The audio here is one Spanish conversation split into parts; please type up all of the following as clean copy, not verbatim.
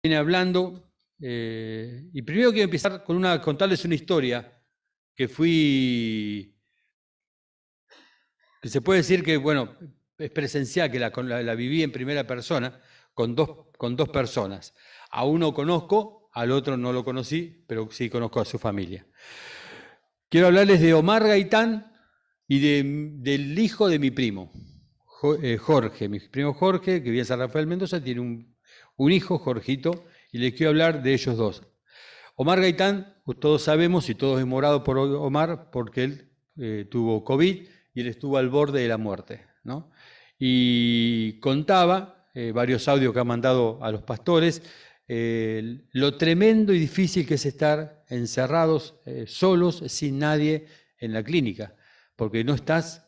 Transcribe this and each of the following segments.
viene hablando, y primero quiero empezar con contarles una historia que se puede decir que, bueno, es presencial, que la viví en primera persona con dos personas. A uno conozco, al otro no lo conocí, pero sí conozco a su familia. Quiero hablarles de Omar Gaitán y del hijo de mi primo, Jorge. Mi primo Jorge, que vive en San Rafael Mendoza, tiene un hijo, Jorgito, y les quiero hablar de ellos dos. Omar Gaitán, pues todos sabemos y todos hemos orado por Omar porque él tuvo COVID y él estuvo al borde de la muerte, ¿no? Y contaba, varios audios que ha mandado a los pastores, lo tremendo y difícil que es estar encerrados, solos, sin nadie en la clínica, porque no estás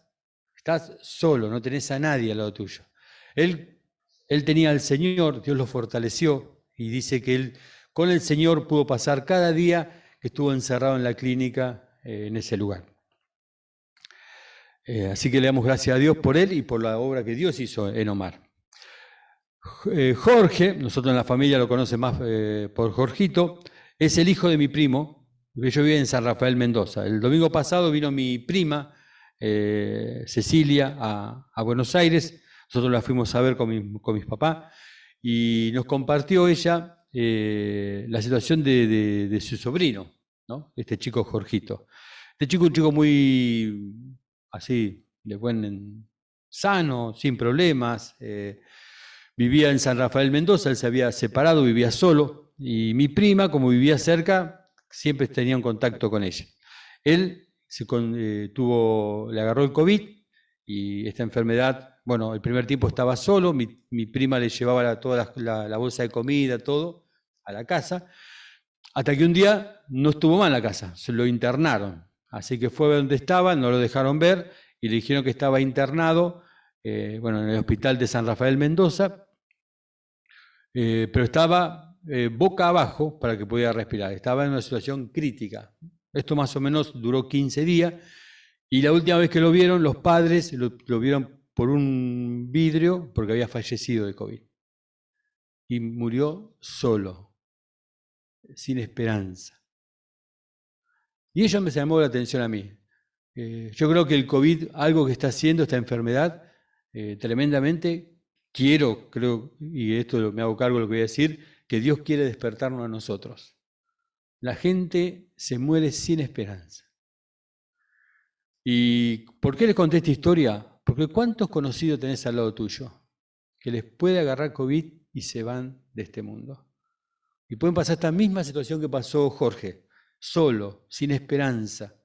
solo, no tenés a nadie al lado tuyo. Él tenía al Señor, Dios lo fortaleció, y dice que él con el Señor pudo pasar cada día que estuvo encerrado en la clínica en ese lugar. Así que le damos gracias a Dios por él y por la obra que Dios hizo en Omar. Jorge, nosotros en la familia lo conocemos más por Jorgito, es el hijo de mi primo, que yo vivo en San Rafael Mendoza. El domingo pasado vino mi prima, Cecilia, a Buenos Aires. Nosotros la fuimos a ver con mis papás y nos compartió ella la situación de su sobrino, ¿no? Este chico Jorgito. Este chico es un chico muy así, de sano, sin problemas. Vivía en San Rafael Mendoza, él se había separado, vivía solo, y mi prima, como vivía cerca, siempre tenía un contacto con ella. Él le agarró el COVID y esta enfermedad, bueno, el primer tiempo estaba solo, mi prima le llevaba toda la bolsa de comida, todo, a la casa, hasta que un día no estuvo más en la casa, se lo internaron. Así que fue a donde estaba, no lo dejaron ver y le dijeron que estaba internado, en el hospital de San Rafael Mendoza, pero estaba boca abajo para que pudiera respirar, estaba en una situación crítica. Esto más o menos duró 15 días y la última vez que lo vieron, los padres lo vieron por un vidrio porque había fallecido de COVID. Y murió solo, sin esperanza. Y eso me llamó la atención a mí. Yo creo que el COVID, algo que está haciendo esta enfermedad tremendamente, creo, y esto me hago cargo de lo que voy a decir, que Dios quiere despertarnos a nosotros. La gente se muere sin esperanza. ¿Y por qué les conté esta historia? Porque ¿cuántos conocidos tenés al lado tuyo que les puede agarrar COVID y se van de este mundo? Y pueden pasar esta misma situación que pasó Jorge, solo, sin esperanza.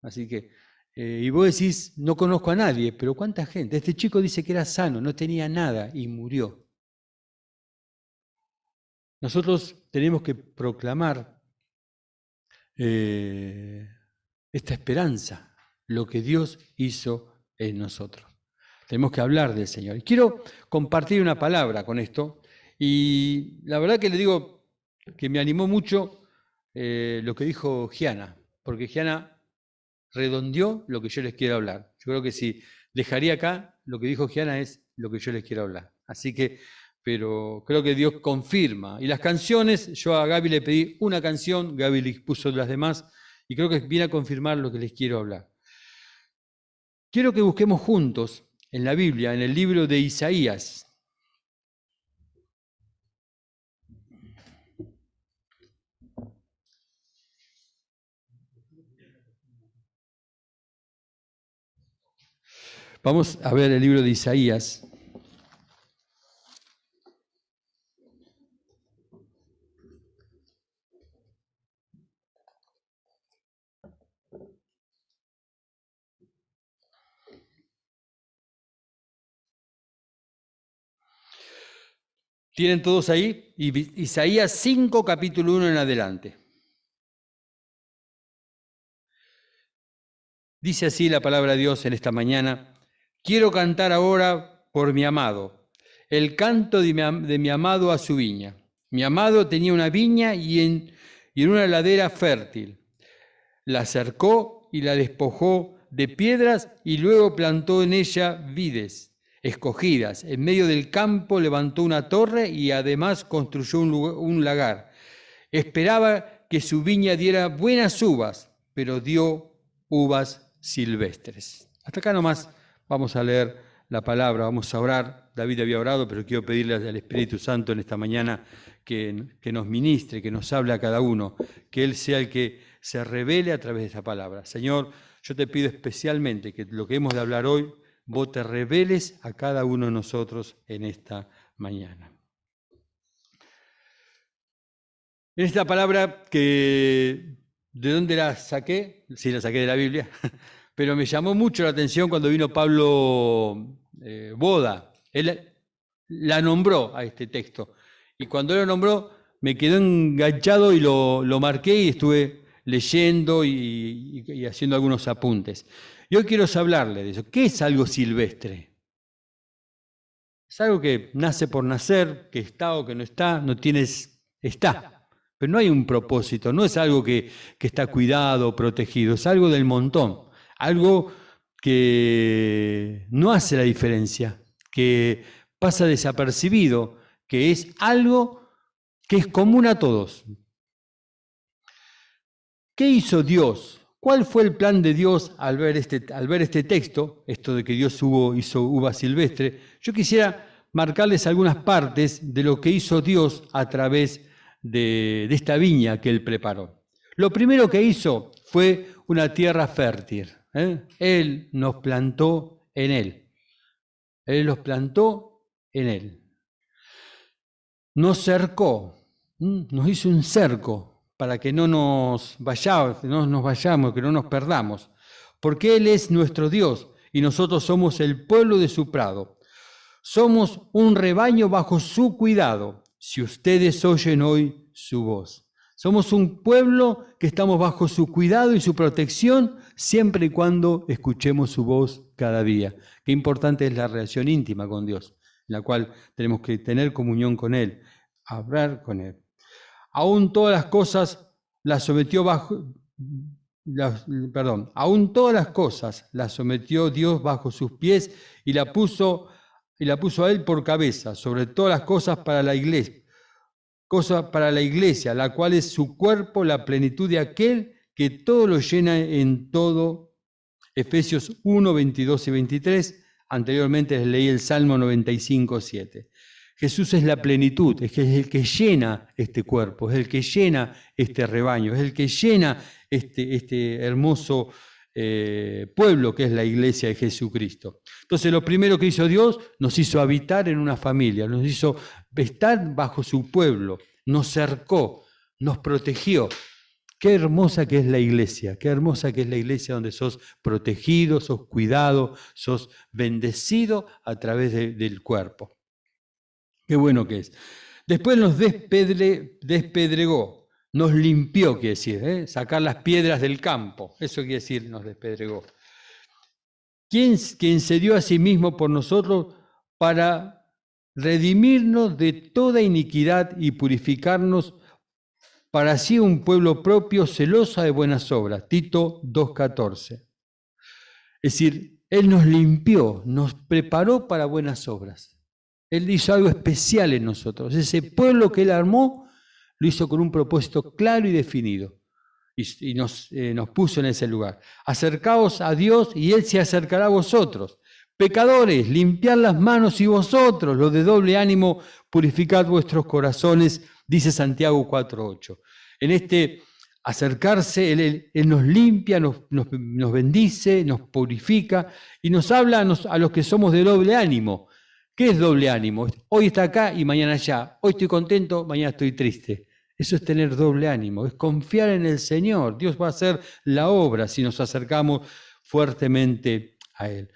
Así que, y vos decís, no conozco a nadie, pero ¿cuánta gente? Este chico dice que era sano, no tenía nada y murió. Nosotros tenemos que proclamar esta esperanza, lo que Dios hizo en nosotros. Tenemos que hablar del Señor. Y quiero compartir una palabra con esto, y la verdad que le digo que me animó mucho lo que dijo Giana, porque Giana redondeó lo que yo les quiero hablar. Yo creo que si dejaría acá, lo que dijo Giana es lo que yo les quiero hablar. Así que, pero creo que Dios confirma. Y las canciones, yo a Gaby le pedí una canción, Gaby le puso las demás, y creo que viene a confirmar lo que les quiero hablar. Quiero que busquemos juntos en la Biblia, en el libro de Isaías. Vamos a ver el libro de Isaías. ¿Tienen todos ahí? Isaías 5, capítulo 1 en adelante. Dice así la palabra de Dios en esta mañana: quiero cantar ahora por mi amado, el canto de mi amado a su viña. Mi amado tenía una viña y en una ladera fértil. La cercó y la despojó de piedras y luego plantó en ella vides. escogidas. En medio del campo levantó una torre y además construyó un lagar. Esperaba que su viña diera buenas uvas, pero dio uvas silvestres. Hasta acá nomás vamos a leer la palabra, vamos a orar. David había orado, pero quiero pedirle al Espíritu Santo en esta mañana que nos ministre, que nos hable a cada uno, que Él sea el que se revele a través de esta palabra. Señor, yo te pido especialmente que lo que hemos de hablar hoy, vos te reveles a cada uno de nosotros en esta mañana. En esta palabra ¿de dónde la saqué? Sí, la saqué de la Biblia, pero me llamó mucho la atención cuando vino Pablo Boda. Él la nombró a este texto. Y cuando él lo nombró, me quedó enganchado y lo marqué y estuve leyendo y haciendo algunos apuntes. Y hoy quiero hablarle de eso. ¿Qué es algo silvestre? Es algo que nace por nacer, que está o que no está, está. Pero no hay un propósito, no es algo que está cuidado, protegido, es algo del montón, algo que no hace la diferencia, que pasa desapercibido, que es algo que es común a todos. ¿Qué hizo Dios? ¿Cuál fue el plan de Dios al ver este texto, esto de que Dios hizo uva silvestre? Yo quisiera marcarles algunas partes de lo que hizo Dios a través de esta viña que Él preparó. Lo primero que hizo fue una tierra fértil. Él nos plantó en Él. Él los plantó en Él. Nos cercó, nos hizo un cerco para que no nos vayamos, que no nos perdamos, porque Él es nuestro Dios y nosotros somos el pueblo de su prado. Somos un rebaño bajo su cuidado, si ustedes oyen hoy su voz. Somos un pueblo que estamos bajo su cuidado y su protección siempre y cuando escuchemos su voz cada día. Qué importante es la relación íntima con Dios, en la cual tenemos que tener comunión con Él, hablar con Él. Aún todas las cosas las sometió Dios bajo sus pies y la puso a Él por cabeza, sobre todas las cosas para la iglesia, la cual es su cuerpo, la plenitud de aquel que todo lo llena en todo. Efesios 1, 22 y 23. Anteriormente les leí el Salmo 95, 7. Jesús es la plenitud, es el que llena este cuerpo, es el que llena este rebaño, es el que llena este hermoso pueblo que es la iglesia de Jesucristo. Entonces lo primero que hizo Dios, nos hizo habitar en una familia, nos hizo estar bajo su pueblo, nos cercó, nos protegió. Qué hermosa que es la iglesia, qué hermosa que es la iglesia donde sos protegido, sos cuidado, sos bendecido a través del cuerpo. Qué bueno que es. Después nos despedregó, nos limpió, quiere decir, sacar las piedras del campo. Eso quiere decir, nos despedregó. Quien se dio a sí mismo por nosotros para redimirnos de toda iniquidad y purificarnos para así un pueblo propio celoso de buenas obras. Tito 2:14. Es decir, Él nos limpió, nos preparó para buenas obras. Él hizo algo especial en nosotros. Ese pueblo que Él armó lo hizo con un propósito claro y definido. Y nos puso en ese lugar. Acercaos a Dios y Él se acercará a vosotros. Pecadores, limpiad las manos y vosotros, los de doble ánimo, purificad vuestros corazones, dice Santiago 4:8. En este acercarse, Él nos limpia, nos bendice, nos purifica y nos habla a los que somos de doble ánimo. ¿Qué es doble ánimo? Hoy está acá y mañana allá. Hoy estoy contento, mañana estoy triste. Eso es tener doble ánimo, es confiar en el Señor. Dios va a hacer la obra si nos acercamos fuertemente a Él.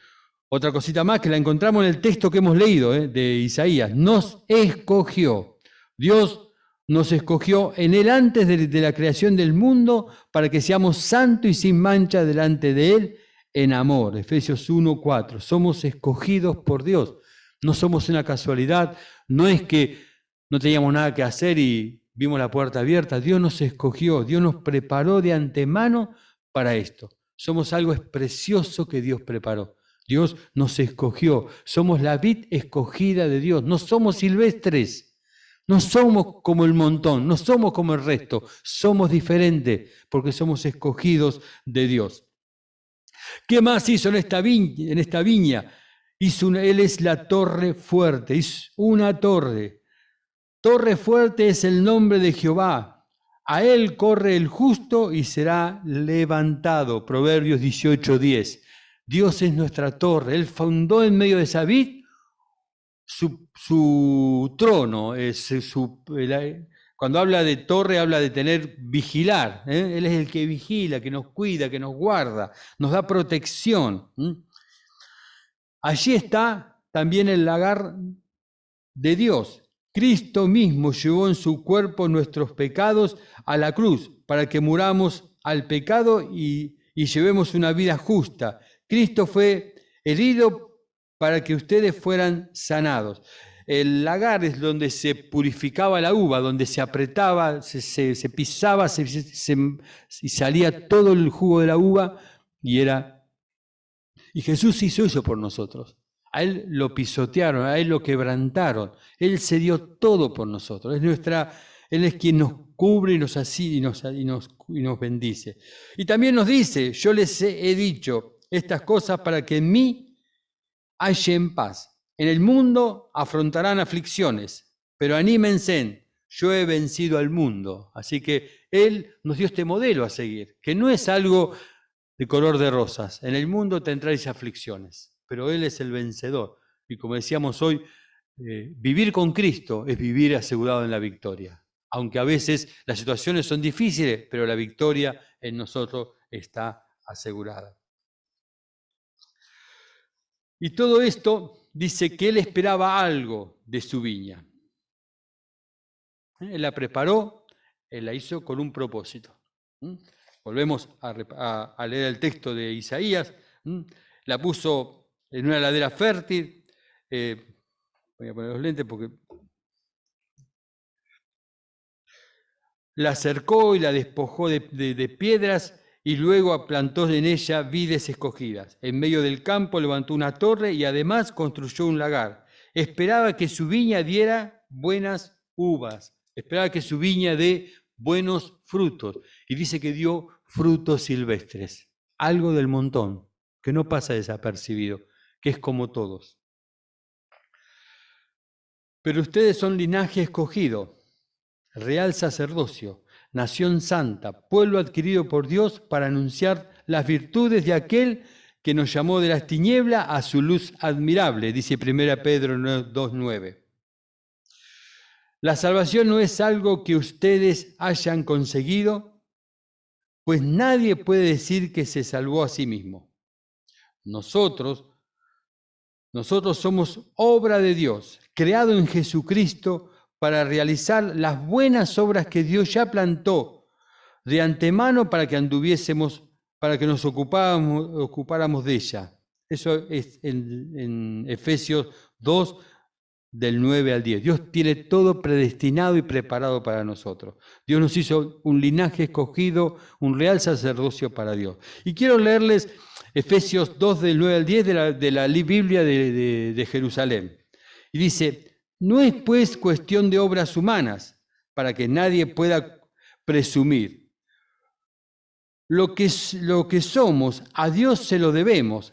Otra cosita más que la encontramos en el texto que hemos leído de Isaías. Nos escogió. Dios nos escogió en Él antes de la creación del mundo para que seamos santos y sin mancha delante de Él en amor. Efesios 1:4. Somos escogidos por Dios. No somos una casualidad. No es que no teníamos nada que hacer y vimos la puerta abierta. Dios nos escogió. Dios nos preparó de antemano para esto. Somos algo precioso que Dios preparó. Dios nos escogió. Somos la vid escogida de Dios. No somos silvestres. No somos como el montón. No somos como el resto. Somos diferentes porque somos escogidos de Dios. ¿Qué más hizo en esta viña? Él es la torre fuerte. Es una torre. Torre fuerte es el nombre de Jehová. A él corre el justo y será levantado. Proverbios 18:10. Dios es nuestra torre. Él fundó en medio de esa vid su trono. Cuando habla de torre, habla de vigilar. Él es el que vigila, que nos cuida, que nos guarda, nos da protección. Allí está también el lagar de Dios. Cristo mismo llevó en su cuerpo nuestros pecados a la cruz para que muramos al pecado y llevemos una vida justa. Cristo fue herido para que ustedes fueran sanados. El lagar es donde se purificaba la uva, donde se apretaba, se pisaba y salía todo el jugo de la uva y Jesús hizo eso por nosotros. A Él lo pisotearon, a Él lo quebrantaron. Él se dio todo por nosotros. Él es quien nos cubre y nos bendice. Y también nos dice, yo les he dicho estas cosas para que en mí hallen paz. En el mundo afrontarán aflicciones, pero anímense, yo he vencido al mundo. Así que Él nos dio este modelo a seguir, que no es algo de color de rosas. En el mundo tendréis aflicciones, pero Él es el vencedor. Y como decíamos hoy, vivir con Cristo es vivir asegurado en la victoria. Aunque a veces las situaciones son difíciles, pero la victoria en nosotros está asegurada. Y todo esto dice que Él esperaba algo de su viña. Él la preparó, Él la hizo con un propósito. Volvemos a leer el texto de Isaías. La puso en una ladera fértil. Voy a poner los lentes porque... La cercó y la despojó de piedras y luego plantó en ella vides escogidas. En medio del campo levantó una torre y además construyó un lagar. Esperaba que su viña diera buenas uvas. Esperaba que su viña dé buenos frutos. Y dice que dio frutos silvestres. Algo del montón, que no pasa desapercibido, que es como todos. Pero ustedes son linaje escogido, real sacerdocio, nación santa, pueblo adquirido por Dios para anunciar las virtudes de aquel que nos llamó de las tinieblas a su luz admirable, dice 1 Pedro 2:9. La salvación no es algo que ustedes hayan conseguido, pues nadie puede decir que se salvó a sí mismo. Nosotros somos obra de Dios, creado en Jesucristo para realizar las buenas obras que Dios ya plantó de antemano para que anduviésemos, para que nos ocupáramos de ella. Eso es en Efesios 2, del 9 al 10. Dios tiene todo predestinado y preparado para nosotros. Dios nos hizo un linaje escogido, un real sacerdocio para Dios. Y quiero leerles Efesios 2, del 9 al 10 de la Biblia de Jerusalén. Y dice, no es pues cuestión de obras humanas para que nadie pueda presumir. Lo que somos, a Dios se lo debemos.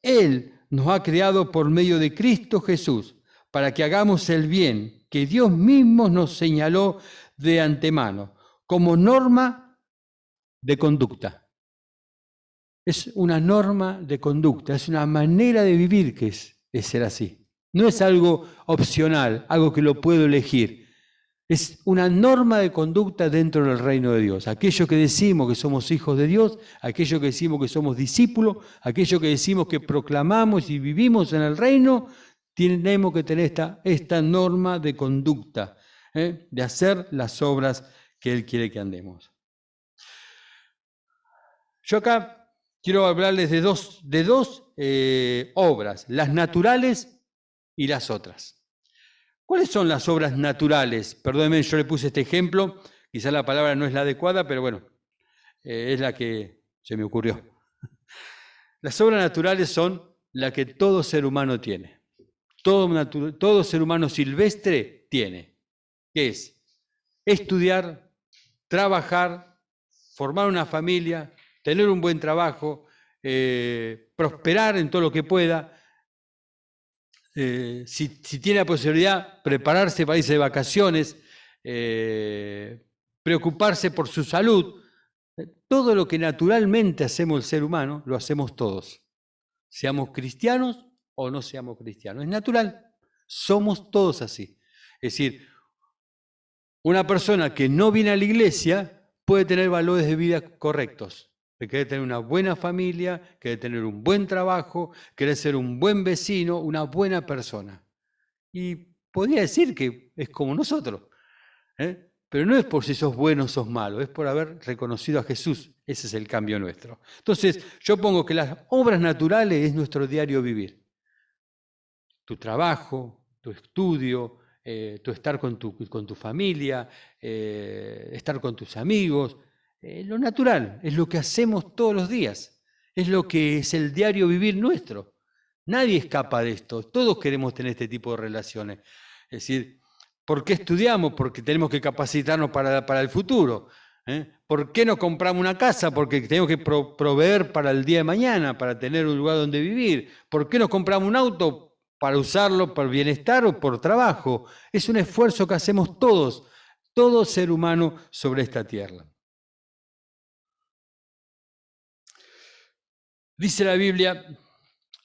Él nos ha creado por medio de Cristo Jesús para que hagamos el bien que Dios mismo nos señaló de antemano como norma de conducta. Es una norma de conducta, es una manera de vivir que es ser así. No es algo opcional, algo que lo puedo elegir. Es una norma de conducta dentro del reino de Dios. Aquello que decimos que somos hijos de Dios, aquello que decimos que somos discípulos, aquello que decimos que proclamamos y vivimos en el reino, tenemos que tener esta norma de conducta, de hacer las obras que Él quiere que andemos. Yo acá quiero hablarles de dos obras, las naturales y las otras. ¿Cuáles son las obras naturales? Perdónenme, yo le puse este ejemplo, quizás la palabra no es la adecuada, pero bueno, es la que se me ocurrió. Las obras naturales son la que todo ser humano tiene. Todo ser humano silvestre tiene, que es estudiar, trabajar, formar una familia, tener un buen trabajo, prosperar en todo lo que pueda. Si tiene la posibilidad, prepararse para irse de vacaciones, preocuparse por su salud. Todo lo que naturalmente hacemos el ser humano, lo hacemos todos. Seamos cristianos o no seamos cristianos. Es natural. Somos todos así. Es decir, una persona que no viene a la iglesia puede tener valores de vida correctos. Quiere tener una buena familia, quiere tener un buen trabajo, quiere ser un buen vecino, una buena persona. Y podría decir que es como nosotros. Pero no es por si sos bueno o sos malo, es por haber reconocido a Jesús. Ese es el cambio nuestro. Entonces, yo pongo que las obras naturales es nuestro diario vivir. Tu trabajo, tu estudio, tu estar con tu familia, estar con tus amigos. Lo natural, es lo que hacemos todos los días. Es lo que es el diario vivir nuestro. Nadie escapa de esto. Todos queremos tener este tipo de relaciones. Es decir, ¿por qué estudiamos? Porque tenemos que capacitarnos para el futuro. ¿Por qué no compramos una casa? Porque tenemos que proveer para el día de mañana, para tener un lugar donde vivir. ¿Por qué no compramos un auto? Para usarlo por bienestar o por trabajo. Es un esfuerzo que hacemos todos, todo ser humano sobre esta tierra. Dice la Biblia,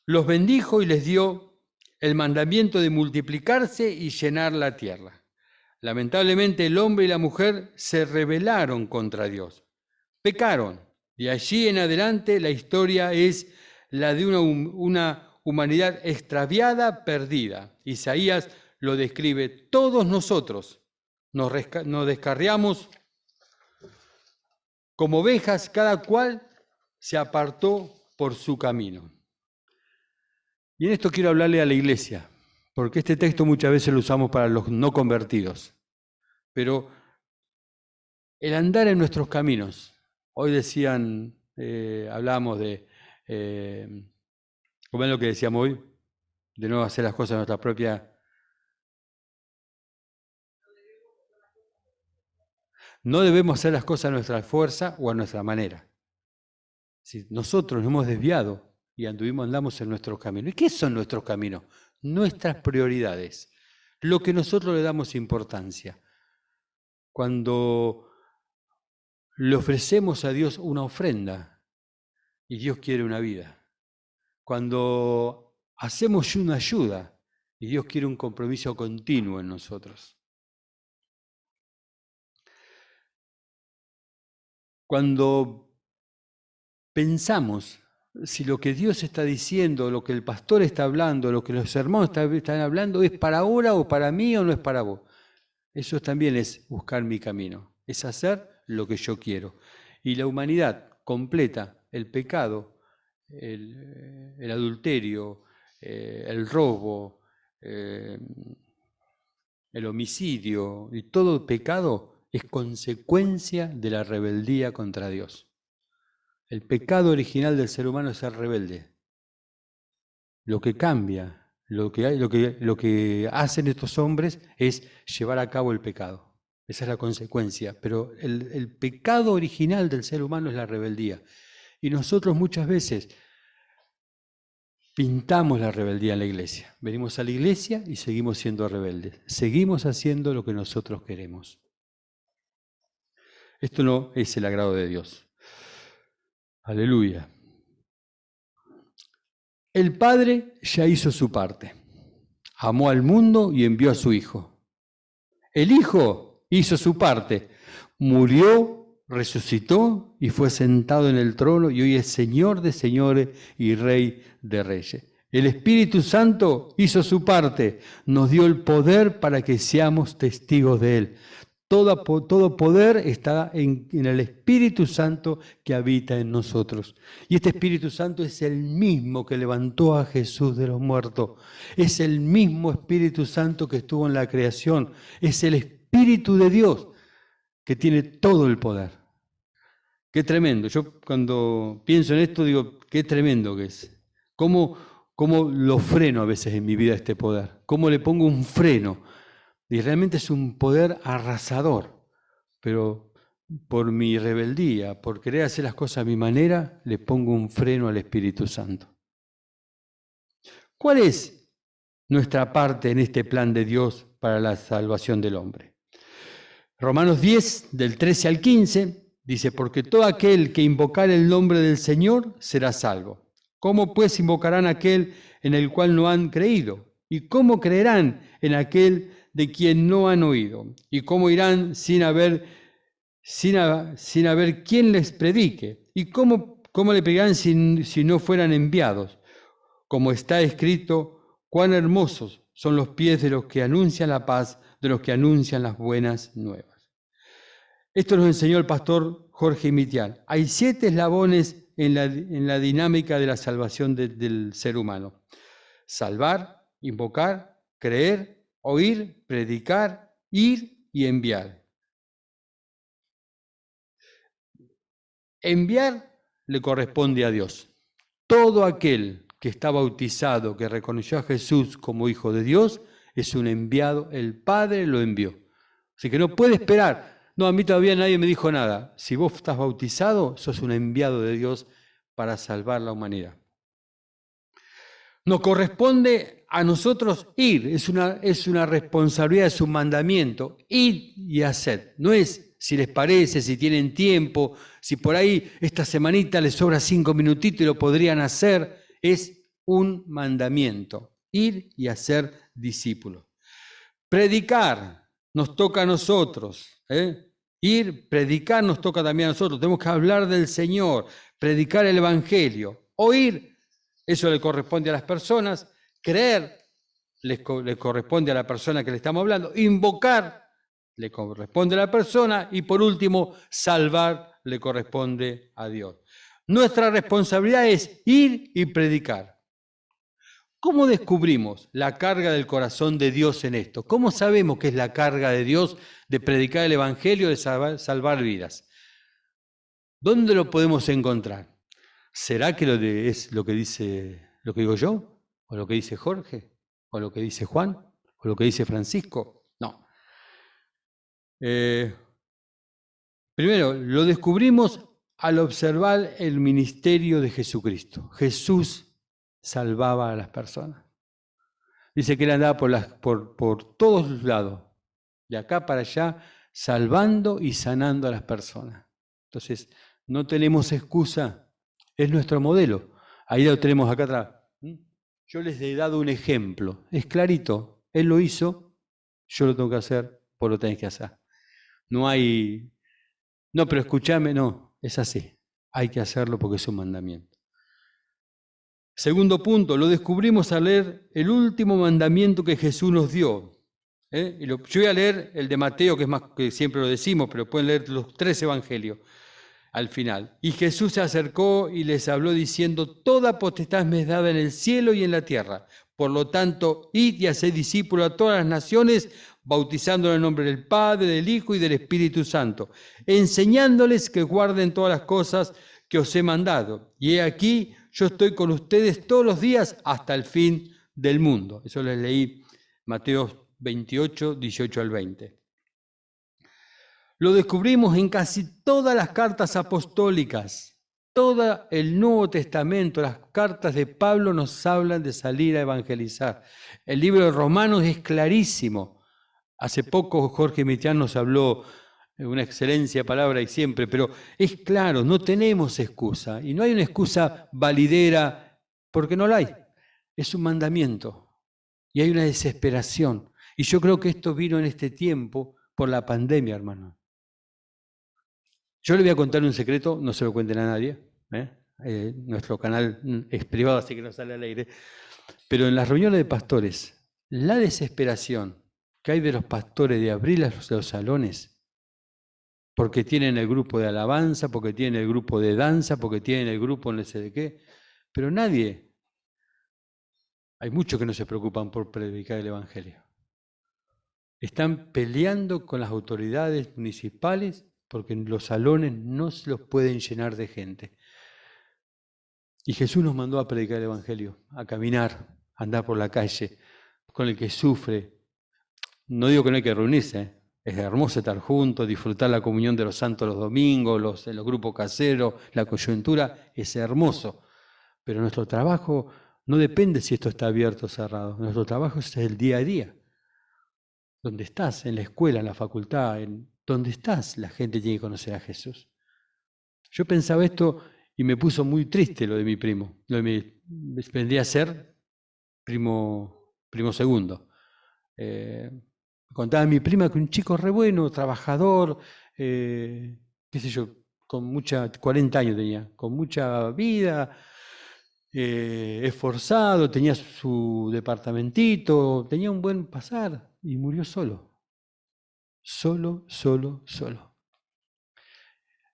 los bendijo y les dio el mandamiento de multiplicarse y llenar la tierra. Lamentablemente el hombre y la mujer se rebelaron contra Dios, pecaron. Y allí en adelante la historia es la de una humanidad extraviada, perdida. Isaías lo describe, todos nosotros nos descarriamos como ovejas, cada cual se apartó por su camino. Y en esto quiero hablarle a la iglesia, porque este texto muchas veces lo usamos para los no convertidos. Pero el andar en nuestros caminos, hoy decían, hablábamos de, ¿cómo es lo que decíamos hoy? De no hacer las cosas a nuestra propia... No debemos hacer las cosas a nuestra fuerza o a nuestra manera. Si nosotros nos hemos desviado y andamos en nuestros caminos. ¿Y qué son nuestros caminos? Nuestras prioridades, lo que nosotros le damos importancia. Cuando le ofrecemos a Dios una ofrenda y Dios quiere una vida. Cuando hacemos una ayuda y Dios quiere un compromiso continuo en nosotros. Cuando pensamos si lo que Dios está diciendo, lo que el pastor está hablando, lo que los hermanos están hablando, es para ahora o para mí o no es para vos. Eso también es buscar mi camino, es hacer lo que yo quiero. Y la humanidad completa, el pecado, el adulterio, el robo, el homicidio y todo pecado es consecuencia de la rebeldía contra Dios. El pecado original del ser humano es ser rebelde. Lo que cambia, lo que hacen estos hombres es llevar a cabo el pecado. Esa es la consecuencia. Pero el pecado original del ser humano es la rebeldía. Y nosotros muchas veces pintamos la rebeldía en la iglesia. Venimos a la iglesia y seguimos siendo rebeldes. Seguimos haciendo lo que nosotros queremos. Esto no es el agrado de Dios. Aleluya. El Padre ya hizo su parte. Amó al mundo y envió a su Hijo. El Hijo hizo su parte. Murió, resucitó y fue sentado en el trono y hoy es Señor de señores y Rey de reyes. El Espíritu Santo hizo su parte. Nos dio el poder para que seamos testigos de Él. Todo poder está en el Espíritu Santo que habita en nosotros. Y este Espíritu Santo es el mismo que levantó a Jesús de los muertos. Es el mismo Espíritu Santo que estuvo en la creación. Es el Espíritu de Dios que tiene todo el poder. Qué tremendo. Yo cuando pienso en esto digo, qué tremendo que es. Cómo cómo lo freno a veces en mi vida este poder, cómo le pongo un freno. Y realmente es un poder arrasador, pero por mi rebeldía, por querer hacer las cosas a mi manera, le pongo un freno al Espíritu Santo. ¿Cuál es nuestra parte en este plan de Dios para la salvación del hombre? Romanos 10, del 13 al 15, dice, porque todo aquel que invocar el nombre del Señor será salvo. ¿Cómo pues invocarán aquel en el cual no han creído? ¿Y cómo creerán en aquel de quien no han oído? ¿Y cómo irán sin haber quien les predique? ¿Y cómo le predicarán si no fueran enviados? Como está escrito, cuán hermosos son los pies de los que anuncian la paz, de los que anuncian las buenas nuevas. Esto nos enseñó el pastor Jorge Mitián. Hay 7 eslabones en la dinámica de la salvación del ser humano. Salvar, invocar, creer, oír, predicar, ir y enviar. Enviar le corresponde a Dios. Todo aquel que está bautizado, que reconoció a Jesús como Hijo de Dios, es un enviado. El Padre lo envió. Así que no puede esperar. No, a mí todavía nadie me dijo nada. Si vos estás bautizado, sos un enviado de Dios para salvar la humanidad. Nos corresponde a nosotros ir. Es una responsabilidad, es un mandamiento. Ir y hacer. No es si les parece, si tienen tiempo, si por ahí esta semanita les sobra 5 minutitos y lo podrían hacer. Es un mandamiento. Ir y hacer discípulos. Predicar nos toca a nosotros. Ir, predicar nos toca también a nosotros. Tenemos que hablar del Señor, predicar el Evangelio. Oír, eso le corresponde a las personas. Creer, le corresponde a la persona que le estamos hablando. Invocar, le corresponde a la persona. Y por último, salvar, le corresponde a Dios. Nuestra responsabilidad es ir y predicar. ¿Cómo descubrimos la carga del corazón de Dios en esto? ¿Cómo sabemos que es la carga de Dios de predicar el Evangelio, de salvar vidas? ¿Dónde lo podemos encontrar? ¿Será que es lo que digo yo? ¿O lo que dice Jorge? ¿O lo que dice Juan? ¿O lo que dice Francisco? No. Primero, lo descubrimos al observar el ministerio de Jesucristo. Jesús salvaba a las personas. Dice que él andaba por todos los lados, de acá para allá, salvando y sanando a las personas. Entonces, no tenemos excusa, es nuestro modelo. Ahí lo tenemos acá atrás. Yo les he dado un ejemplo, es clarito, él lo hizo, yo lo tengo que hacer, vos lo tenés que hacer. No hay, no, pero escúchame, no, es así, hay que hacerlo porque es un mandamiento. Segundo punto, lo descubrimos al leer el último mandamiento que Jesús nos dio. Yo voy a leer el de Mateo, que es más que siempre lo decimos, pero pueden leer los 3 evangelios al final. Y Jesús se acercó y les habló diciendo, toda potestad me es dada en el cielo y en la tierra. Por lo tanto, id y haced discípulos a todas las naciones, bautizándolos en el nombre del Padre, del Hijo y del Espíritu Santo, enseñándoles que guarden todas las cosas que os he mandado. Y he aquí, yo estoy con ustedes todos los días hasta el fin del mundo. Eso les leí Mateo 28, 18 al 20. Lo descubrimos en casi todas las cartas apostólicas. Todo el Nuevo Testamento, las cartas de Pablo nos hablan de salir a evangelizar. El libro de Romanos es clarísimo. Hace poco Jorge Mitián nos habló una excelencia palabra y siempre, pero es claro, no tenemos excusa. Y no hay una excusa validera porque no la hay. Es un mandamiento. Y hay una desesperación. Y yo creo que esto vino en este tiempo por la pandemia, hermano. Yo le voy a contar un secreto, no se lo cuenten a nadie. Nuestro canal es privado, así que no sale al aire. Pero en las reuniones de pastores, la desesperación que hay de los pastores de abrir los salones, porque tienen el grupo de alabanza, porque tienen el grupo de danza, porque tienen el grupo no sé de qué, pero nadie, hay muchos que no se preocupan por predicar el Evangelio. Están peleando con las autoridades municipales porque los salones no se los pueden llenar de gente. Y Jesús nos mandó a predicar el Evangelio, a caminar, a andar por la calle, con el que sufre. No digo que no hay que reunirse, ¿eh? Es hermoso estar juntos, disfrutar la comunión de los santos los domingos, los grupos caseros, la coyuntura, es hermoso. Pero nuestro trabajo no depende si esto está abierto o cerrado. Nuestro trabajo es el día a día. Donde estás, en la escuela, en la facultad, en donde estás, la gente tiene que conocer a Jesús. Yo pensaba esto y me puso muy triste lo de mi primo. Vendría a ser primo segundo. Contaba mi prima que un chico re bueno, trabajador, qué sé yo, 40 años tenía, con mucha vida, esforzado, tenía su departamentito, tenía un buen pasar y murió solo. Solo.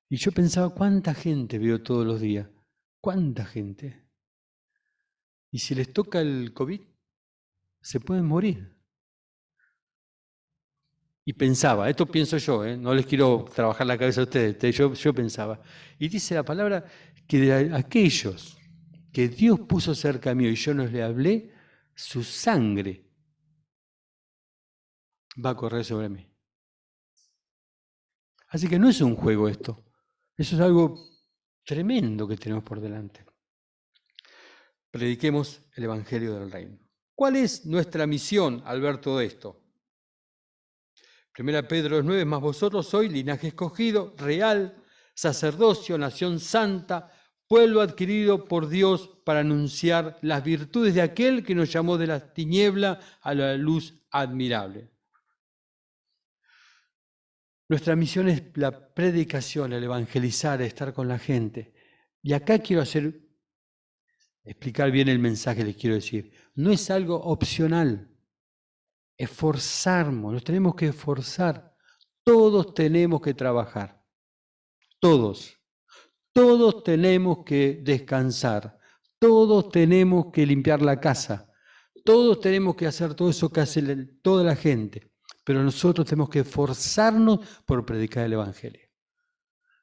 Y yo pensaba, ¿cuánta gente veo todos los días? ¿Cuánta gente? Y si les toca el COVID, se pueden morir. Y pensaba, esto pienso yo, no les quiero trabajar la cabeza a ustedes, yo pensaba. Y dice la palabra que de aquellos que Dios puso cerca mío y yo no les hablé, su sangre va a correr sobre mí. Así que no es un juego esto, eso es algo tremendo que tenemos por delante. Prediquemos el Evangelio del Reino. ¿Cuál es nuestra misión al ver todo esto? 1 Pedro 9, más vosotros sois linaje escogido, real, sacerdocio, nación santa, pueblo adquirido por Dios para anunciar las virtudes de aquel que nos llamó de la tiniebla a la luz admirable. Nuestra misión es la predicación, el evangelizar, estar con la gente. Y acá quiero explicar bien el mensaje, les quiero decir. No es algo opcional. Esforzarnos, nos tenemos que esforzar. Todos tenemos que trabajar. Todos. Todos tenemos que descansar. Todos tenemos que limpiar la casa. Todos tenemos que hacer todo eso que hace toda la gente. Pero nosotros tenemos que esforzarnos por predicar el Evangelio.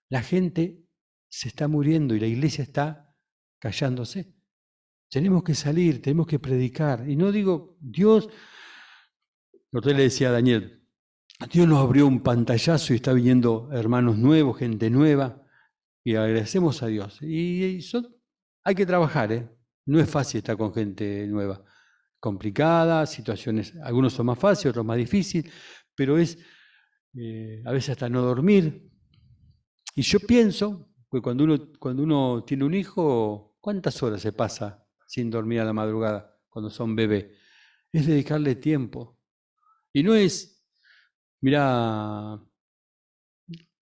La gente se está muriendo y la iglesia está callándose. Tenemos que salir, tenemos que predicar. Y no digo, Dios, usted le decía a Daniel, Dios nos abrió un pantallazo y está viniendo hermanos nuevos, gente nueva, y agradecemos a Dios. Hay que trabajar, no es fácil estar con gente nueva. Complicada, situaciones, algunos son más fáciles, otros más difíciles, pero es a veces hasta no dormir. Y yo pienso que cuando uno tiene un hijo, ¿cuántas horas se pasa sin dormir a la madrugada cuando son bebés? Es dedicarle tiempo. Y no es, mirá,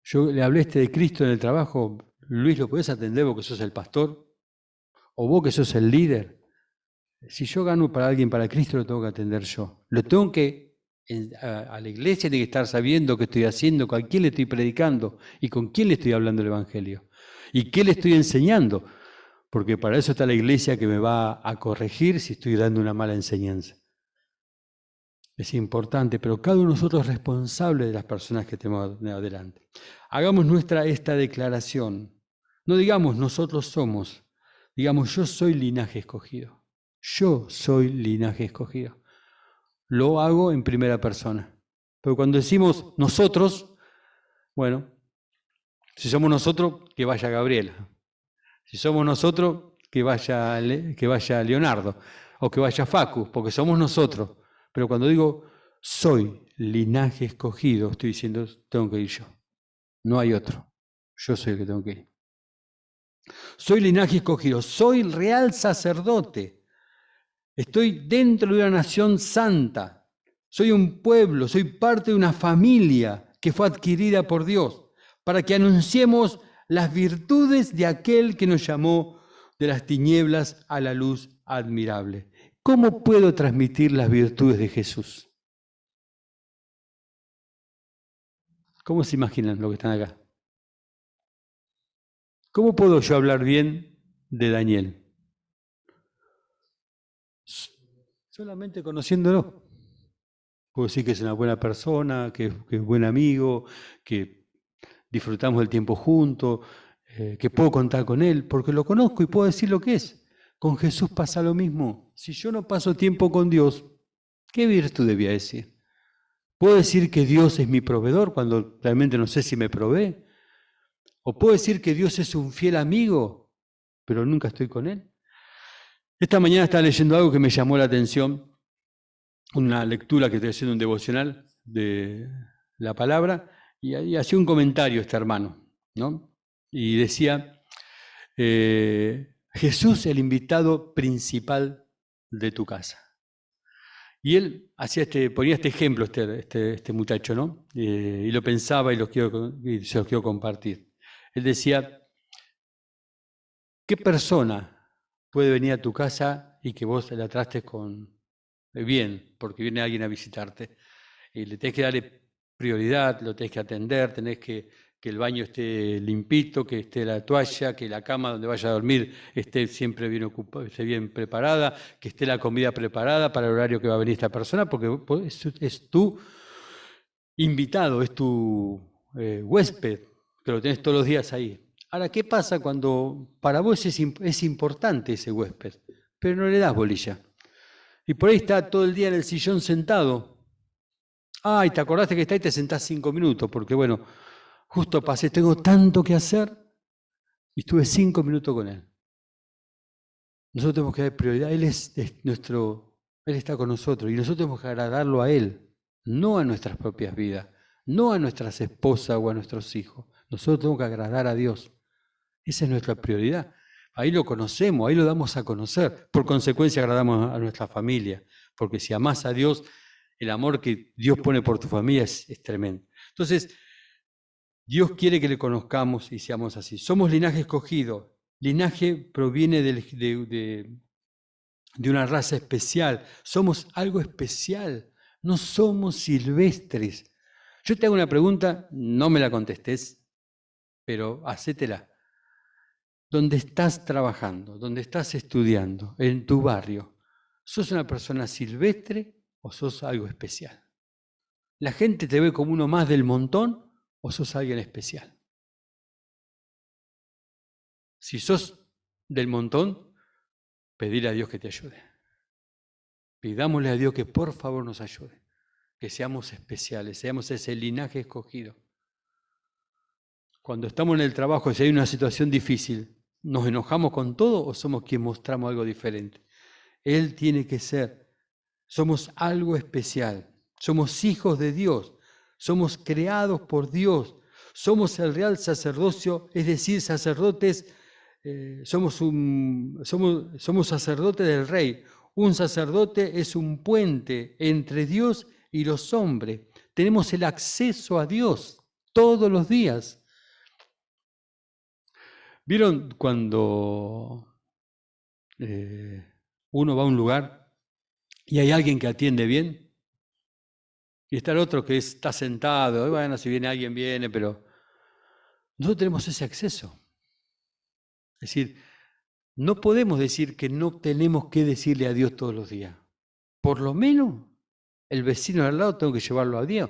yo le hablé de Cristo en el trabajo, Luis, ¿lo podés atender vos que sos el pastor? ¿O vos que sos el líder? Si yo gano para alguien, para Cristo, lo tengo que atender yo. Lo tengo que, a la iglesia tiene que estar sabiendo qué estoy haciendo, con quién le estoy predicando y con quién le estoy hablando el Evangelio. Y qué le estoy enseñando, porque para eso está la iglesia que me va a corregir si estoy dando una mala enseñanza. Es importante, pero cada uno de nosotros es responsable de las personas que tenemos adelante. Hagamos esta declaración. No digamos nosotros somos, digamos yo soy linaje escogido. Yo soy linaje escogido. Lo hago en primera persona. Pero cuando decimos nosotros, bueno, si somos nosotros, que vaya Gabriela. Si somos nosotros, que vaya Leonardo o que vaya Facu, porque somos nosotros. Pero cuando digo soy linaje escogido, estoy diciendo tengo que ir yo. No hay otro. Yo soy el que tengo que ir. Soy linaje escogido, soy real sacerdote. Estoy dentro de una nación santa. Soy un pueblo, soy parte de una familia que fue adquirida por Dios para que anunciemos las virtudes de aquel que nos llamó de las tinieblas a la luz admirable. ¿Cómo puedo transmitir las virtudes de Jesús? ¿Cómo se imaginan lo que están acá? ¿Cómo puedo yo hablar bien de Daniel? Solamente conociéndolo. Puedo decir que es una buena persona, que es buen amigo, que disfrutamos del tiempo juntos, que puedo contar con Él, porque lo conozco y puedo decir lo que es. Con Jesús pasa lo mismo. Si yo no paso tiempo con Dios, ¿qué virtud debía decir? ¿Puedo decir que Dios es mi proveedor cuando realmente no sé si me provee? ¿O puedo decir que Dios es un fiel amigo, pero nunca estoy con Él? Esta mañana estaba leyendo algo que me llamó la atención, una lectura que estoy haciendo, un devocional de la palabra, y ahí hacía un comentario este hermano, ¿no? Y decía, Jesús el invitado principal de tu casa. Y él ponía este ejemplo, este muchacho, ¿no? Y lo pensaba y se los quiero compartir. Él decía, ¿qué persona puede venir a tu casa y que vos la trates bien, porque viene alguien a visitarte? Y le tenés que darle prioridad, lo tenés que atender, tenés que el baño esté limpito, que esté la toalla, que la cama donde vaya a dormir esté siempre bien ocupada, esté bien preparada, que esté la comida preparada para el horario que va a venir esta persona, porque es tu invitado, es tu huésped, que lo tenés todos los días ahí. Ahora, ¿qué pasa cuando para vos es importante ese huésped, pero no le das bolilla? Y por ahí está todo el día en el sillón sentado. Ay, ¿te acordaste que está ahí? Te sentás 5 minutos, porque bueno, justo pasé, tengo tanto que hacer y estuve 5 minutos con él. Nosotros tenemos que dar prioridad, Él está con nosotros y nosotros tenemos que agradarlo a Él, no a nuestras propias vidas, no a nuestras esposas o a nuestros hijos. Nosotros tenemos que agradar a Dios. Esa es nuestra prioridad. Ahí lo conocemos, ahí lo damos a conocer. Por consecuencia agradamos a nuestra familia, porque si amás a Dios, el amor que Dios pone por tu familia es tremendo. Entonces, Dios quiere que le conozcamos y seamos así. Somos linaje escogido. Linaje proviene de una raza especial. Somos algo especial. No somos silvestres. Yo te hago una pregunta, no me la contestes, pero hacétela. ¿Dónde estás trabajando? ¿Dónde estás estudiando? En tu barrio. ¿Sos una persona silvestre o sos algo especial? ¿La gente te ve como uno más del montón o sos alguien especial? Si sos del montón, pedirle a Dios que te ayude. Pidámosle a Dios que por favor nos ayude, que seamos especiales, seamos ese linaje escogido. Cuando estamos en el trabajo, si hay una situación difícil, ¿nos enojamos con todo o somos quien mostramos algo diferente? Él tiene que ser. Somos algo especial. Somos hijos de Dios. Somos creados por Dios. Somos el real sacerdocio, es decir, sacerdotes. Somos sacerdotes del Rey. Un sacerdote es un puente entre Dios y los hombres. Tenemos el acceso a Dios todos los días. ¿Vieron cuando uno va a un lugar y hay alguien que atiende bien? Y está el otro que está sentado, y bueno, si viene alguien, viene, pero nosotros tenemos ese acceso. Es decir, no podemos decir que no tenemos que decirle a Dios todos los días. Por lo menos el vecino de al lado tengo que llevarlo a Dios.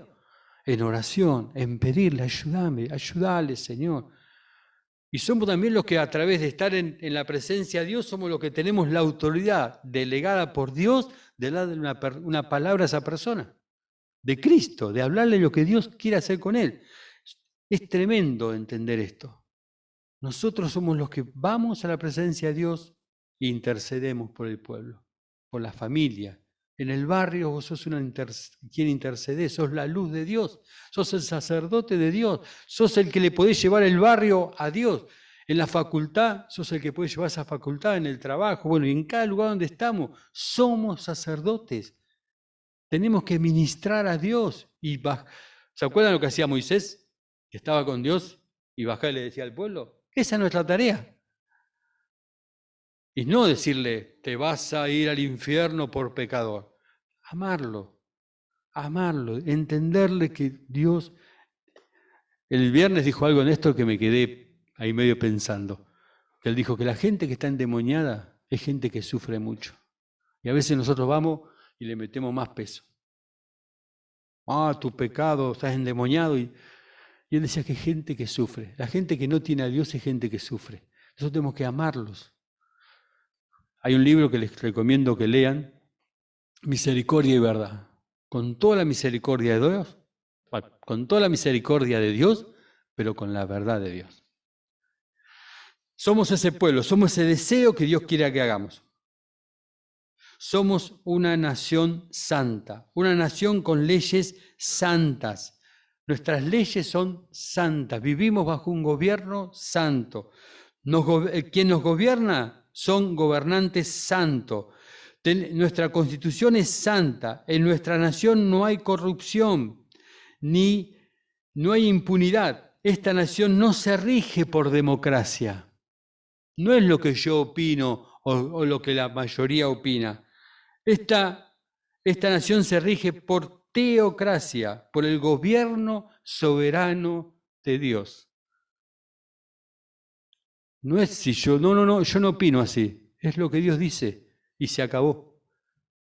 En oración, en pedirle, ayúdale, Señor. Y somos también los que a través de estar en la presencia de Dios, somos los que tenemos la autoridad delegada por Dios de darle una palabra a esa persona. De Cristo, de hablarle lo que Dios quiere hacer con él. Es tremendo entender esto. Nosotros somos los que vamos a la presencia de Dios e intercedemos por el pueblo, por la familia. En el barrio vos sos quien intercede, sos la luz de Dios, sos el sacerdote de Dios, sos el que le podés llevar el barrio a Dios. En la facultad, sos el que puede llevar esa facultad, en el trabajo, bueno, y en cada lugar donde estamos, somos sacerdotes. Tenemos que ministrar a Dios. ¿Se acuerdan lo que hacía Moisés? Que estaba con Dios y bajaba y le decía al pueblo. Esa es nuestra tarea. Y no decirle, te vas a ir al infierno por pecador. Amarlo, entenderle que Dios... El viernes dijo algo en esto que me quedé ahí medio pensando. Que él dijo que la gente que está endemoniada es gente que sufre mucho. Y a veces nosotros vamos y le metemos más peso. Tu pecado, estás endemoniado. Y él decía que hay gente que sufre. La gente que no tiene a Dios es gente que sufre. Nosotros tenemos que amarlos. Hay un libro que les recomiendo que lean, Misericordia y Verdad. Con toda la misericordia de Dios, con toda la misericordia de Dios, pero con la verdad de Dios. Somos ese pueblo, somos ese deseo que Dios quiere que hagamos. Somos una nación santa, una nación con leyes santas. Nuestras leyes son santas, vivimos bajo un gobierno santo. Quien nos gobierna son gobernantes santos. Nuestra constitución es santa, en nuestra nación no hay corrupción, ni no hay impunidad. Esta nación no se rige por democracia. No es lo que yo opino o lo que la mayoría opina. Esta nación se rige por teocracia, por el gobierno soberano de Dios. No es si yo, no, yo no opino así. Es lo que Dios dice y se acabó.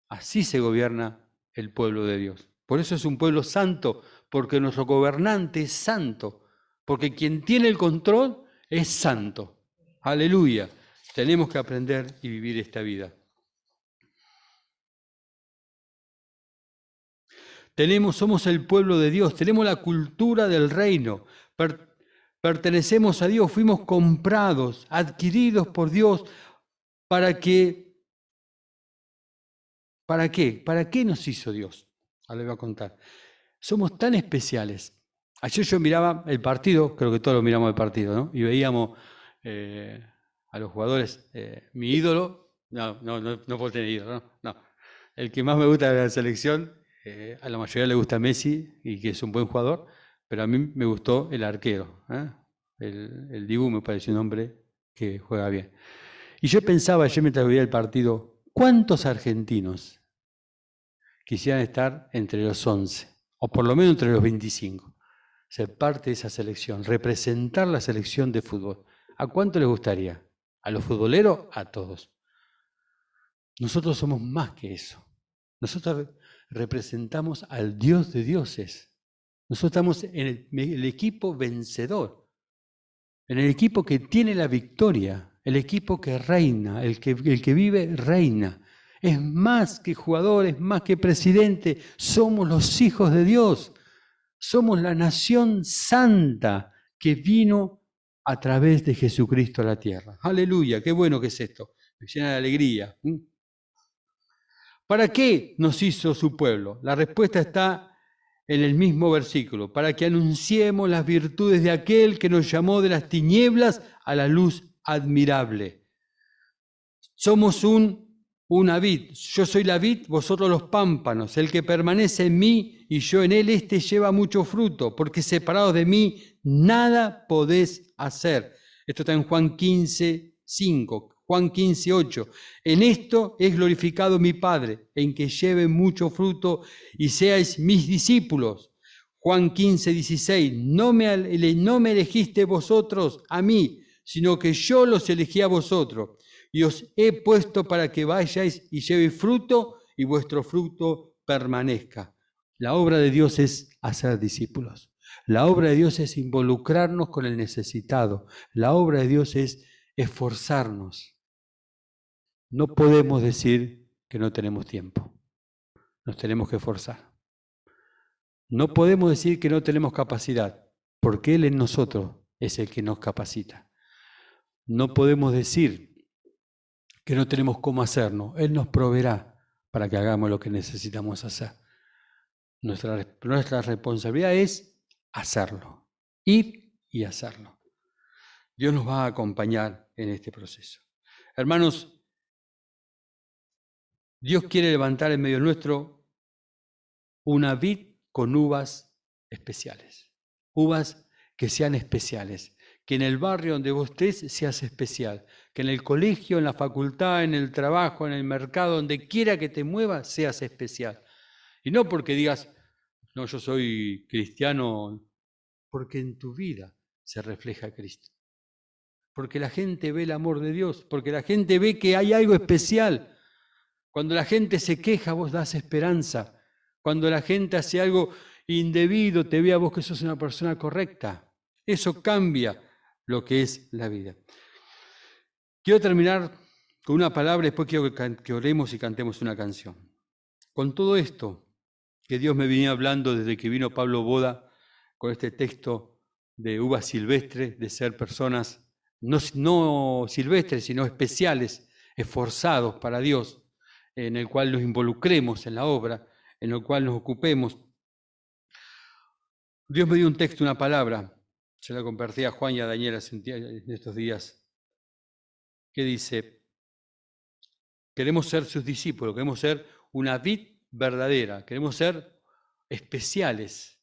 Así se gobierna el pueblo de Dios. Por eso es un pueblo santo, porque nuestro gobernante es santo, porque quien tiene el control es santo. Aleluya. Tenemos que aprender y vivir esta vida. Somos el pueblo de Dios, tenemos la cultura del reino, pertenecemos a Dios, fuimos comprados, adquiridos por Dios, ¿para qué? ¿Para qué nos hizo Dios? Ahora les voy a contar. Somos tan especiales. Ayer yo miraba el partido, creo que todos lo miramos el partido, ¿no? Y veíamos a los jugadores, mi ídolo, no puedo tener ídolo, no. El que más me gusta de la selección, a la mayoría le gusta Messi y que es un buen jugador, pero a mí me gustó el arquero. El Dibu me pareció un hombre que juega bien. Y yo pensaba ayer mientras veía el partido, ¿cuántos argentinos quisieran estar entre los 11, o por lo menos entre los 25, ser parte de esa selección, representar la selección de fútbol? ¿A cuánto les gustaría? ¿A los futboleros? A todos. Nosotros somos más que eso. Nosotros representamos al Dios de dioses. Nosotros estamos en el equipo vencedor, en el equipo que tiene la victoria, el equipo que reina, el que vive reina. Es más que jugadores, más que presidente, somos los hijos de Dios. Somos la nación santa que vino a través de Jesucristo a la tierra. Aleluya, qué bueno que es esto. Me llena de alegría. ¿Para qué nos hizo su pueblo? La respuesta está en el mismo versículo. Para que anunciemos las virtudes de aquel que nos llamó de las tinieblas a la luz admirable. Somos una vid. Yo soy la vid, vosotros los pámpanos. El que permanece en mí y yo en él, este lleva mucho fruto, porque separados de mí nada podés hacer. Esto está en Juan 15:5. Juan 15:8. En esto es glorificado mi Padre, en que lleven mucho fruto y seáis mis discípulos. Juan 15:16. No me elegiste vosotros a mí, sino que yo los elegí a vosotros. Y os he puesto para que vayáis y llevéis fruto y vuestro fruto permanezca. La obra de Dios es hacer discípulos. La obra de Dios es involucrarnos con el necesitado. La obra de Dios es esforzarnos. No podemos decir que no tenemos tiempo. Nos tenemos que esforzar. No podemos decir que no tenemos capacidad, porque Él en nosotros es el que nos capacita. No podemos decir que no tenemos cómo hacerlo. Él nos proveerá para que hagamos lo que necesitamos hacer. Nuestra responsabilidad es hacerlo, ir y hacerlo. Dios nos va a acompañar en este proceso. Hermanos, Dios quiere levantar en medio nuestro una vid con uvas especiales. Uvas que sean especiales. Que en el barrio donde vos estés seas especial. Que en el colegio, en la facultad, en el trabajo, en el mercado, donde quiera que te muevas, seas especial. Y no porque digas, no, yo soy cristiano, porque en tu vida se refleja Cristo. Porque la gente ve el amor de Dios, porque la gente ve que hay algo especial. Cuando la gente se queja, vos das esperanza. Cuando la gente hace algo indebido, te vea vos que sos una persona correcta. Eso cambia lo que es la vida. Quiero terminar con una palabra, después quiero que oremos y cantemos una canción. Con todo esto que Dios me venía hablando desde que vino Pablo Boda con este texto de uvas silvestres, de ser personas no silvestres, sino especiales, esforzados para Dios, en el cual nos involucremos en la obra, en el cual nos ocupemos. Dios me dio un texto, una palabra, se la compartí a Juan y a Daniela en estos días, que dice: queremos ser sus discípulos, queremos ser una vid verdadera, queremos ser especiales.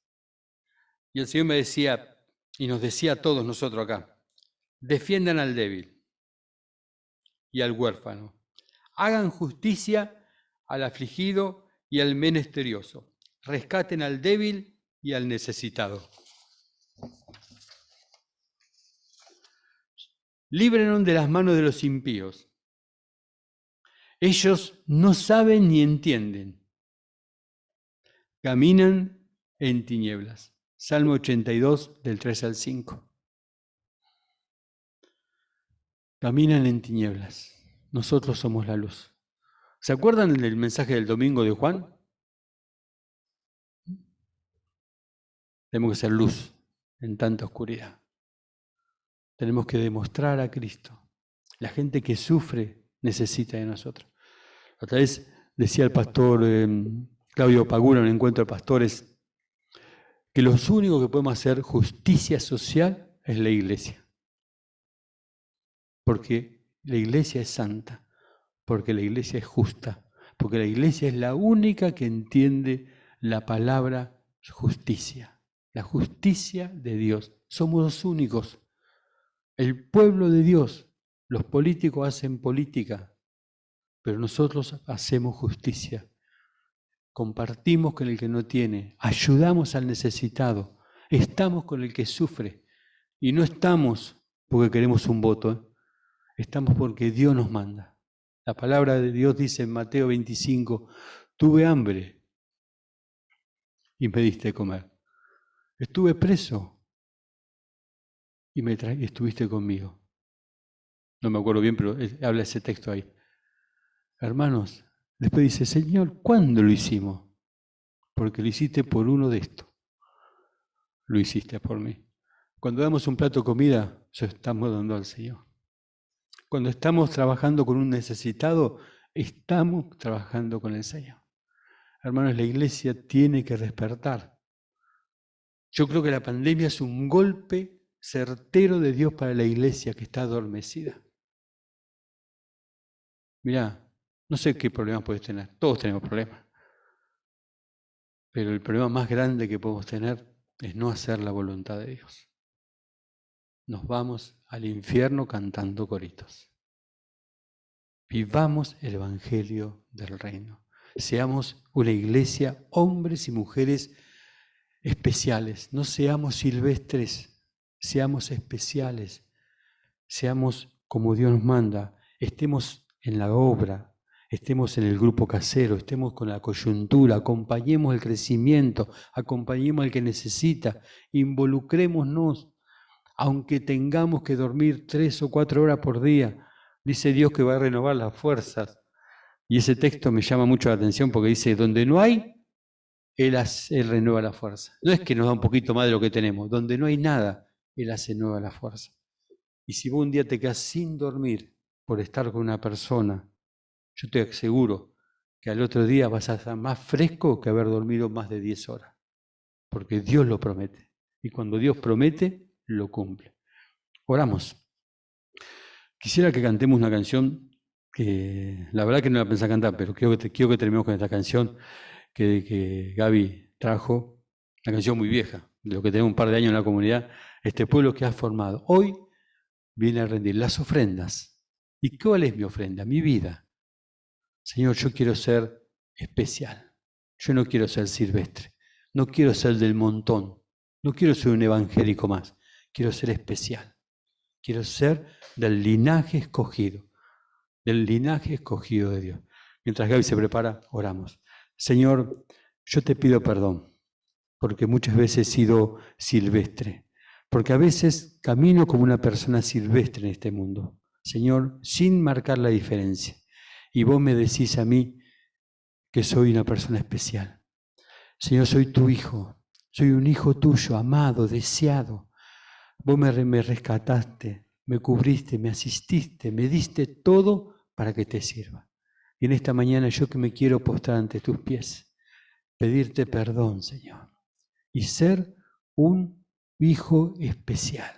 Y el Señor me decía, y nos decía a todos nosotros acá: defiendan al débil y al huérfano, hagan justicia al afligido y al menesteroso, rescaten al débil y al necesitado. Líbrenos de las manos de los impíos. Ellos no saben ni entienden. Caminan en tinieblas. Salmo 82, del 3 al 5. Caminan en tinieblas. Nosotros somos la luz. ¿Se acuerdan del mensaje del domingo de Juan? Tenemos que ser luz en tanta oscuridad. Tenemos que demostrar a Cristo. La gente que sufre necesita de nosotros. Otra vez decía el pastor Claudio Pagura en un encuentro de pastores que los únicos que podemos hacer justicia social es la iglesia. Porque la iglesia es santa, porque la iglesia es justa, porque la iglesia es la única que entiende la palabra justicia, la justicia de Dios. Somos los únicos. El pueblo de Dios, los políticos hacen política, pero nosotros hacemos justicia. Compartimos con el que no tiene, ayudamos al necesitado, estamos con el que sufre y no estamos porque queremos un voto, estamos porque Dios nos manda. La palabra de Dios dice en Mateo 25, tuve hambre y me diste de comer, estuve preso y estuviste conmigo. No me acuerdo bien, pero habla ese texto ahí. Hermanos, después dice, Señor, ¿cuándo lo hicimos? Porque lo hiciste por uno de estos. Lo hiciste por mí. Cuando damos un plato de comida, eso estamos dando al Señor. Cuando estamos trabajando con un necesitado, estamos trabajando con el Señor. Hermanos, la iglesia tiene que despertar. Yo creo que la pandemia es un golpe certero de Dios para la iglesia que está adormecida. Mirá, no sé qué problemas puedes tener, todos tenemos problemas. Pero el problema más grande que podemos tener es no hacer la voluntad de Dios. Nos vamos al infierno cantando coritos. Vivamos el evangelio del reino. Seamos una iglesia, hombres y mujeres especiales. No seamos silvestres, seamos especiales. Seamos como Dios nos manda. Estemos en la obra, estemos en el grupo casero, estemos con la coyuntura, acompañemos el crecimiento, acompañemos al que necesita, involucrémonos, aunque tengamos que dormir 3 o 4 horas por día. Dice Dios que va a renovar las fuerzas. Y ese texto me llama mucho la atención porque dice, donde no hay, Él renueva la fuerza. No es que nos da un poquito más de lo que tenemos, donde no hay nada, Él hace nueva la fuerza. Y si vos un día te quedás sin dormir por estar con una persona, yo te aseguro que al otro día vas a estar más fresco que haber dormido más de 10 horas. Porque Dios lo promete. Y cuando Dios promete, lo cumple. Oramos. Quisiera que cantemos una canción que la verdad que no la pensé cantar, pero quiero que terminemos con esta canción que Gaby trajo, una canción muy vieja, de lo que tenemos un par de años en la comunidad, este pueblo que has formado. Hoy viene a rendir las ofrendas. ¿Y cuál es mi ofrenda? Mi vida. Señor, yo quiero ser especial. Yo no quiero ser silvestre. No quiero ser del montón. No quiero ser un evangélico más. Quiero ser especial. Quiero ser del linaje escogido. Del linaje escogido de Dios. Mientras Gaby se prepara, oramos. Señor, yo te pido perdón porque muchas veces he sido silvestre, porque a veces camino como una persona silvestre en este mundo, Señor, sin marcar la diferencia. Y vos me decís a mí que soy una persona especial. Señor, soy tu hijo, soy un hijo tuyo, amado, deseado. Vos me rescataste, me cubriste, me asististe, me diste todo para que te sirva. Y en esta mañana yo que me quiero postrar ante tus pies, pedirte perdón, Señor, y ser un hijo especial.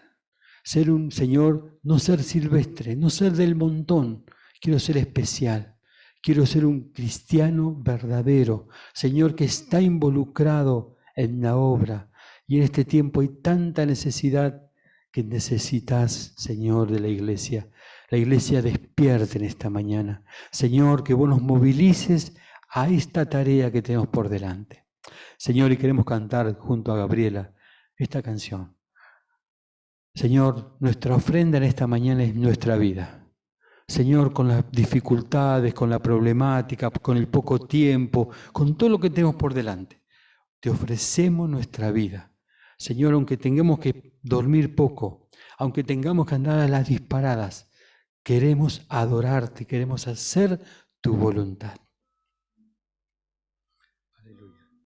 Ser un Señor, no ser silvestre, no ser del montón, quiero ser especial. Quiero ser un cristiano verdadero, Señor, que está involucrado en la obra. Y en este tiempo hay tanta necesidad que necesitas, Señor, de la iglesia. La iglesia despierte en esta mañana. Señor, que vos nos movilices a esta tarea que tenemos por delante. Señor, y queremos cantar junto a Gabriela esta canción. Señor, nuestra ofrenda en esta mañana es nuestra vida. Señor, con las dificultades, con la problemática, con el poco tiempo, con todo lo que tenemos por delante, te ofrecemos nuestra vida. Señor, aunque tengamos que dormir poco, aunque tengamos que andar a las disparadas, queremos adorarte, queremos hacer tu voluntad.